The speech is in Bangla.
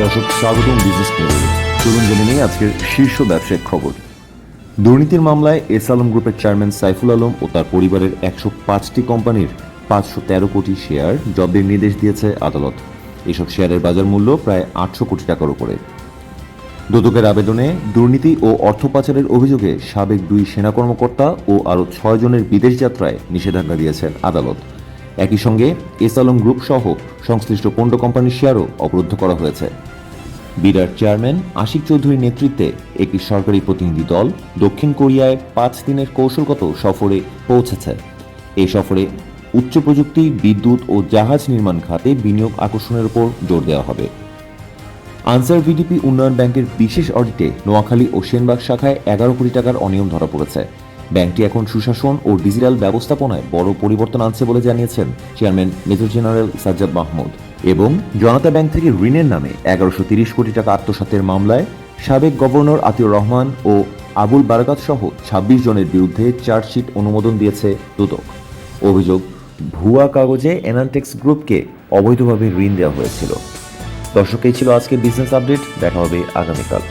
দর্শক, স্বাগতম বিজনেস নিউজে। চলুন জেনে নিই আজকের শীর্ষ ব্যবসায়িক খবর। দুর্নীতির মামলায় এস আলম গ্রুপের চেয়ারম্যান সাইফুল আলম ও তার পরিবারের 105টি কোম্পানির 513 কোটি শেয়ার জব্দের নির্দেশ দিয়েছে আদালত। এসব শেয়ারের বাজার মূল্য প্রায় 800 কোটি টাকার উপরে। দুদকের আবেদনে দুর্নীতি ও অর্থ পাচারের অভিযোগে সাবেক 2 সেনা কর্মকর্তা ও আরও 6 জনের বিদেশ যাত্রায় নিষেধাজ্ঞা দিয়েছেন আদালত। একই সঙ্গে এস আলম গ্রুপ সহ সংশ্লিষ্ট 15 কোম্পানির শেয়ারও অবরুদ্ধ করা হয়েছে। বিরাট চেয়ারম্যান আশিক চৌধুরীর নেতৃত্বে একটি সরকারি প্রতিনিধি দল দক্ষিণ কোরিয়ায় 5 দিনের কৌশলগত সফরে পৌঁছেছে। এই সফরে উচ্চ প্রযুক্তি, বিদ্যুৎ ও জাহাজ নির্মাণ খাতে বিনিয়োগ আকর্ষণের উপর জোর দেওয়া হবে। আনসার ভিডিপি উন্নয়ন ব্যাংকের বিশেষ অডিটে নোয়াখালী ও সেনবাগ শাখায় 11 কোটি টাকার অনিয়ম ধরা পড়েছে। ব্যাংকটি এখন সুশাসন ও ডিজিটাল ব্যবস্থাপনায় বড় পরিবর্তন আনছে বলে জানিয়েছেন chairman major general Sajjad Mahmud. এবং জনতা ব্যাংক থেকে ঋণের নামে 1130 কোটি টাকা আত্মসাতের মামলায় সাবেক গভর্নর আতিউর রহমান ও আবুল বারাকাত সহ 26 জনের বিরুদ্ধে চার্জশিট অনুমোদন দিয়েছে দুদক। অভিযোগ, ভুয়া কাগজে এনান্টেক্স গ্রুপকে অবৈধভাবে ঋণ দেওয়া হয়েছিল। দর্শক, এই ছিল আজকের বিজনেস আপডেট। দেখা হবে আগামীকাল।